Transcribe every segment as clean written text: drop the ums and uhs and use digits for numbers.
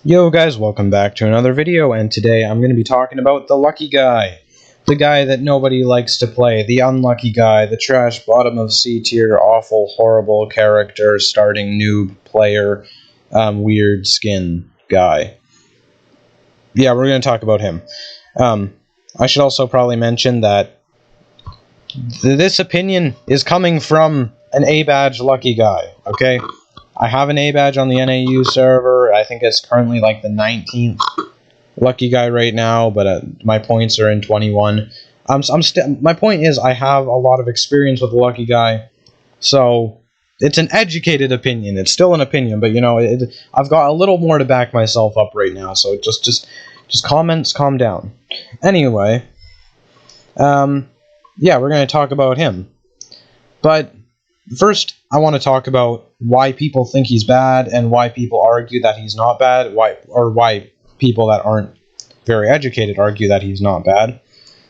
Yo guys, welcome back to another video, and today I'm going to be talking about the lucky guy. The guy that nobody likes to play, the unlucky guy, the trash bottom of C tier, awful, horrible character, starting noob player, weird skin guy. Yeah, we're going to talk about him. I should also probably mention that this opinion is coming from an A badge lucky guy, okay? I have an A badge on the NAU server. I think it's currently like the 19th lucky guy right now, but my points are in 21. My point is I have a lot of experience with the lucky guy, so it's an educated opinion. It's still an opinion, but you know, I've got a little more to back myself up right now. So just calm down. Anyway, yeah, we're gonna talk about him, but first, I want to talk about why people think he's bad and why people argue that he's not bad, why people that aren't very educated argue that he's not bad.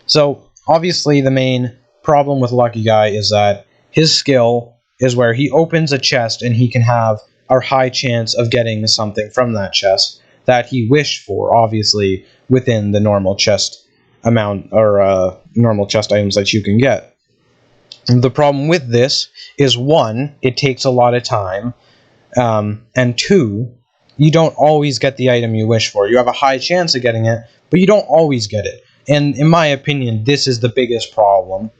So, obviously, the main problem with Lucky Guy is that his skill is where he opens a chest and he can have a high chance of getting something from that chest that he wished for, obviously, within the normal chest amount or normal chest items that you can get. The problem with this is, one, it takes a lot of time, and two, you don't always get the item you wish for. You have a high chance of getting it, but you don't always get it. And in my opinion, this is the biggest problem.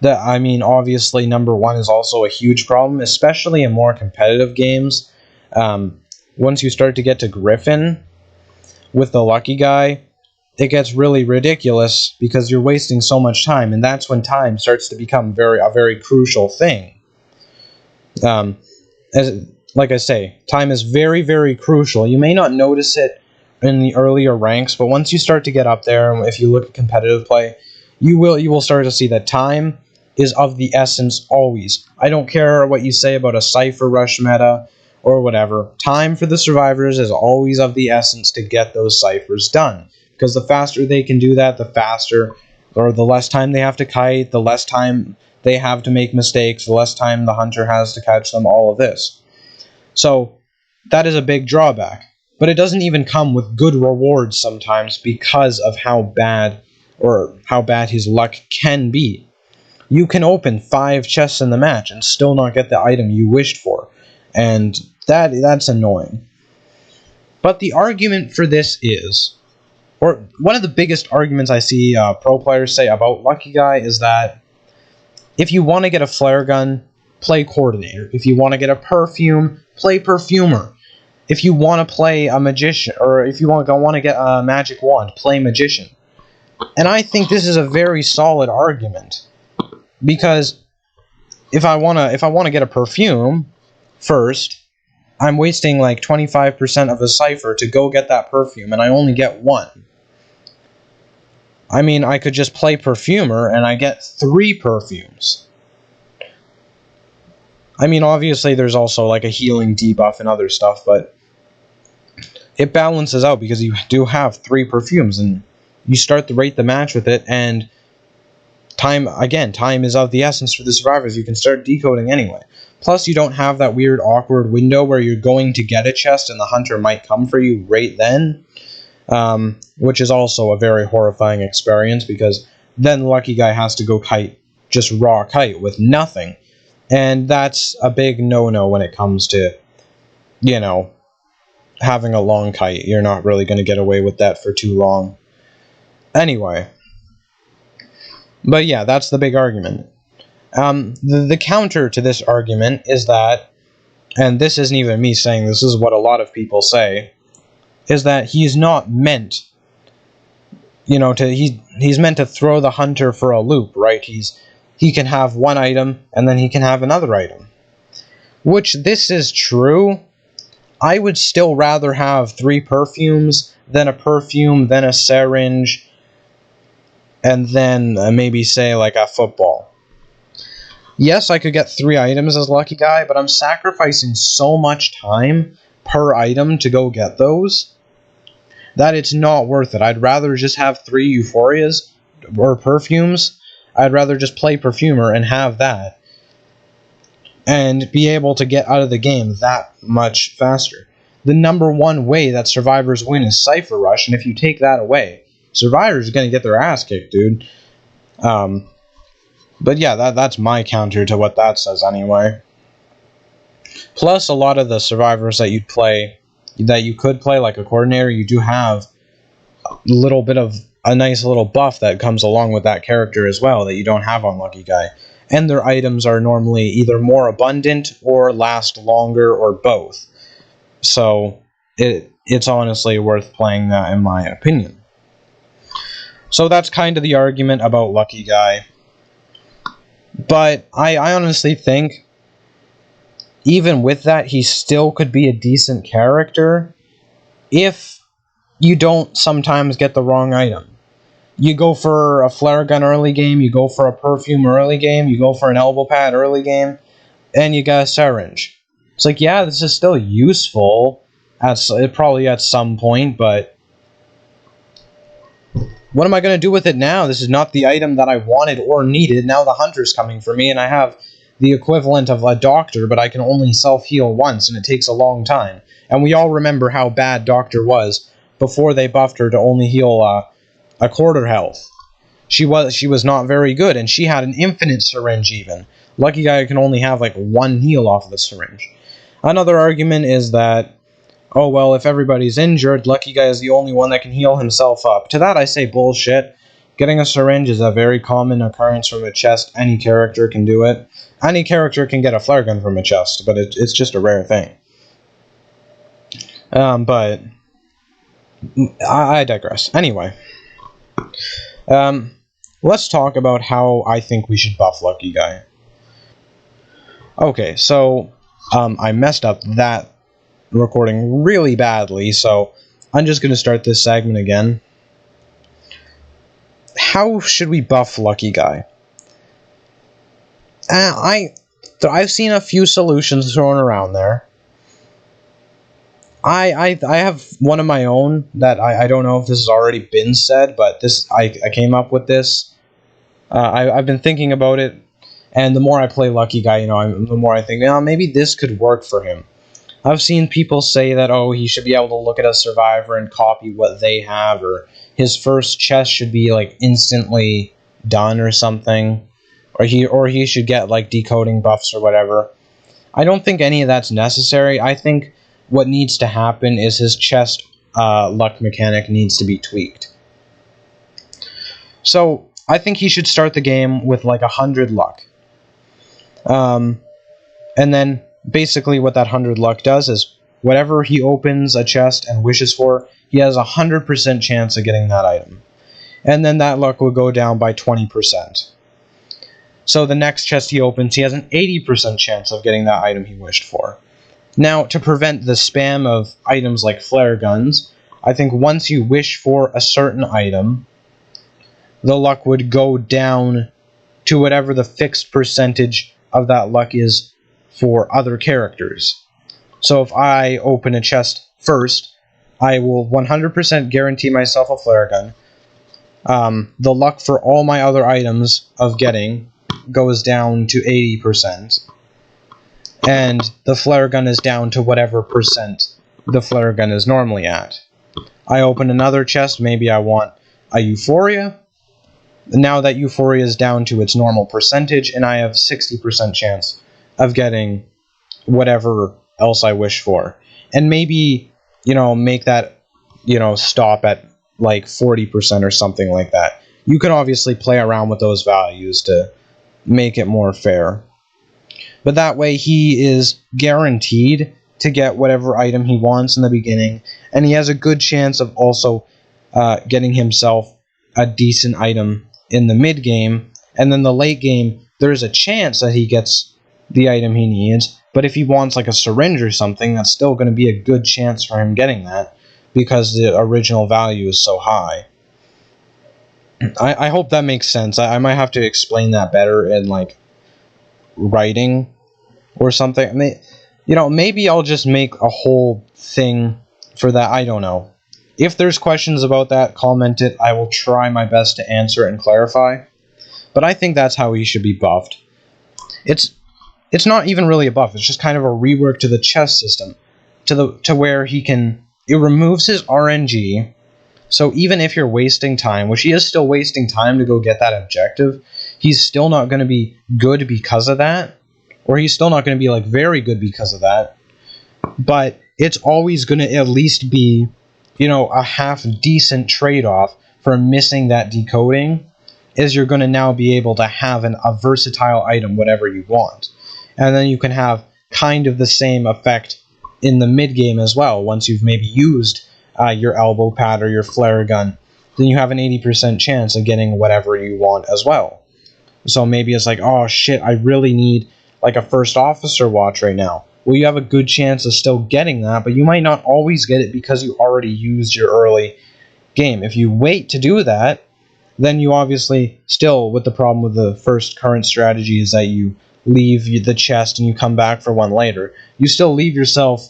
Obviously, number one is also a huge problem, especially in more competitive games. Once you start to get to Griffin with the Lucky Guy, it gets really ridiculous because you're wasting so much time, and that's when time starts to become a very crucial thing. Like I say, time is very, very crucial. You may not notice it in the earlier ranks, but once you start to get up there, and if you look at competitive play, you will start to see that time is of the essence always. I don't care what you say about a Cypher Rush meta or whatever. Time for the survivors is always of the essence to get those ciphers done. Because the faster they can do that, the faster, or the less time they have to kite, the less time they have to make mistakes, the less time the hunter has to catch them, all of this. So, that is a big drawback. But it doesn't even come with good rewards sometimes because of how bad his luck can be. You can open 5 chests in the match and still not get the item you wished for. And that's annoying. But the argument for this is, or one of the biggest arguments I see pro players say about Lucky Guy is that if you want to get a flare gun, play Coordinator. If you want to get a perfume, play Perfumer. If you want to play a Magician, or if you want to get a Magic Wand, play Magician. And I think this is a very solid argument, because if I want to get a perfume first, I'm wasting like 25% of a cipher to go get that perfume, and I only get 1. I mean, I could just play Perfumer, and I get 3 perfumes. I mean, obviously, there's also like a healing debuff and other stuff, but it balances out because you do have 3 perfumes, and you start to rate the match with it, and time is of the essence for the survivors. You can start decoding anyway. Plus, you don't have that weird, awkward window where you're going to get a chest and the hunter might come for you right then. Which is also a very horrifying experience, because then the Lucky Guy has to go kite, just raw kite with nothing. And that's a big no-no when it comes to, you know, having a long kite. You're not really going to get away with that for too long. Anyway. But yeah, that's the big argument. The counter to this argument is that, and this isn't even me saying, this is what a lot of people say, is that he's not meant, you know, he's meant to throw the hunter for a loop, right? He can have 1 item, and then he can have another item. Which, this is true. I would still rather have 3 perfumes, than a perfume, then a syringe, and then maybe, say, like a football. Yes, I could get 3 items as Lucky Guy, but I'm sacrificing so much time per item to go get those that it's not worth it. I'd rather just have 3 Euphorias or perfumes. I'd rather just play Perfumer and have that, and be able to get out of the game that much faster. the number one way that survivors win is Cypher Rush, and if you take that away, survivors are going to get their ass kicked, dude. But yeah, that's my counter to what that says anyway. Plus, a lot of the survivors that you could play, like a coordinator, you do have a little bit of a nice little buff that comes along with that character as well that you don't have on Lucky Guy. And their items are normally either more abundant or last longer or both. So it's honestly worth playing that, in my opinion. So that's kind of the argument about Lucky Guy. But I honestly think, even with that, he still could be a decent character if you don't sometimes get the wrong item. You go for a flare gun early game, you go for a perfume early game, you go for an elbow pad early game, and you got a syringe. It's like, yeah, this is still useful, probably at some point, but what am I going to do with it now? This is not the item that I wanted or needed. Now the hunter's coming for me, and I have the equivalent of a doctor, but I can only self-heal once, and it takes a long time. And we all remember how bad Doctor was before they buffed her to only heal a quarter health. She was not very good, and she had an infinite syringe even. Lucky Guy can only have like one heal off of the syringe. Another argument is that, oh well, if everybody's injured, Lucky Guy is the only one that can heal himself up. To that I say bullshit. Getting a syringe is a very common occurrence from a chest. Any character can do it. Any character can get a flare gun from a chest, but it's just a rare thing. But I digress. Anyway. Let's talk about how I think we should buff Lucky Guy. Okay, so I messed up that recording really badly, so I'm just going to start this segment again. How should we buff Lucky Guy? I've seen a few solutions thrown around there. I have one of my own that I don't know if this has already been said, but I came up with this. I've been thinking about it, and the more I play Lucky Guy, the more I think, maybe this could work for him. I've seen people say that, oh, he should be able to look at a survivor and copy what they have, or his first chest should be like instantly done or something, or he should get like decoding buffs or whatever. I don't think any of that's necessary. I think what needs to happen is his chest luck mechanic needs to be tweaked. So I think he should start the game with like 100 luck. And then basically what that 100 luck does is whatever he opens a chest and wishes for, he has a 100% chance of getting that item. And then that luck will go down by 20%. So the next chest he opens, he has an 80% chance of getting that item he wished for. Now, to prevent the spam of items like flare guns, I think once you wish for a certain item, the luck would go down to whatever the fixed percentage of that luck is for other characters. So if I open a chest first, I will 100% guarantee myself a flare gun. The luck for all my other items of getting goes down to 80%. And the flare gun is down to whatever percent the flare gun is normally at. I open another chest, maybe I want a Euphoria. Now that Euphoria is down to its normal percentage, and I have 60% chance of getting whatever else I wish for. And maybe, make that, stop at like 40% or something like that. You can obviously play around with those values to make it more fair. But that way he is guaranteed to get whatever item he wants in the beginning, and he has a good chance of also getting himself a decent item in the mid game, and then the late game, there's a chance that he gets the item he needs, but if he wants like a syringe or something, that's still going to be a good chance for him getting that, because the original value is so high. I hope that makes sense. I might have to explain that better in like writing or something. Maybe I'll just make a whole thing for that. I don't know. If there's questions about that, comment it. I will try my best to answer and clarify. But I think that's how he should be buffed. It's not even really a buff. It's just kind of a rework to the chest system. to where it removes his RNG. So even if you're wasting time, which he is still wasting time to go get that objective, he's still not going to be good because of that, or he's still not going to be like very good because of that. But it's always going to at least be, a half decent trade-off for missing that decoding, is you're going to now be able to have a versatile item, whatever you want. And then you can have kind of the same effect in the mid-game as well. Once you've maybe used your elbow pad or your flare gun, then you have an 80% chance of getting whatever you want as well. So maybe it's like, oh shit, I really need like a first officer watch right now. Well, you have a good chance of still getting that, but you might not always get it because you already used your early game. If you wait to do that, then you obviously still, with the problem with the first current strategy is that you leave the chest and you come back for one later. You still leave yourself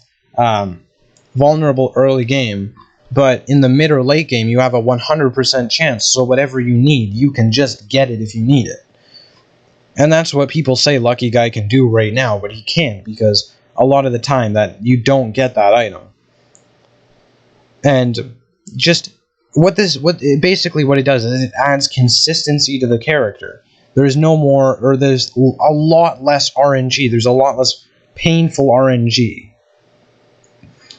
vulnerable early game, but in the mid or late game, you have a 100% chance, so whatever you need, you can just get it if you need it. And that's what people say Lucky Guy can do right now, but he can't, because a lot of the time that you don't get that item. And just basically what it does is it adds consistency to the character. There's no more, or there's a lot less RNG. There's a lot less painful RNG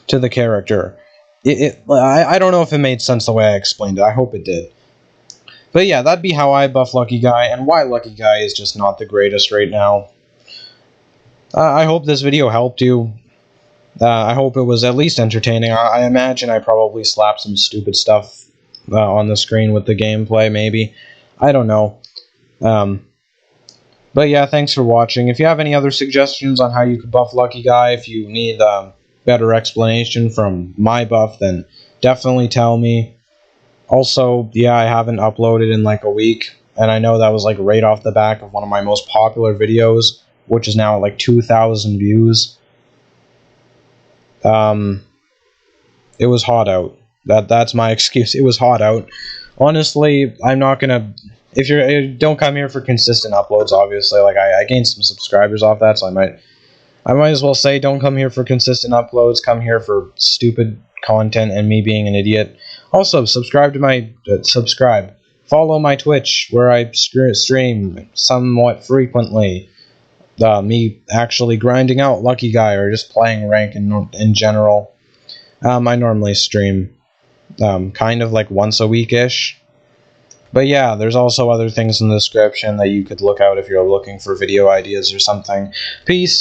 to the character. I don't know if it made sense the way I explained it. I hope it did. But yeah, that'd be how I buff Lucky Guy, and why Lucky Guy is just not the greatest right now. I hope this video helped you. I hope it was at least entertaining. I imagine I probably slapped some stupid stuff on the screen with the gameplay, maybe. I don't know. But yeah, thanks for watching. If you have any other suggestions on how you could buff Lucky Guy, if you need better explanation from my buff, then definitely tell me. Also, yeah, I haven't uploaded in like a week, and I know that was like right off the back of one of my most popular videos, which is now at like 2,000 views. It was hot out. That's my excuse. It was hot out. Honestly, I'm not gonna. If you don't come here for consistent uploads, obviously, like I gained some subscribers off that, so I might as well say don't come here for consistent uploads. Come here for stupid content and me being an idiot. Also, subscribe to my follow my Twitch, where I stream somewhat frequently. Me actually grinding out Lucky Guy or just playing rank in general. I normally stream kind of like once a week-ish. But yeah, there's also other things in the description that you could look out if you're looking for video ideas or something. Peace.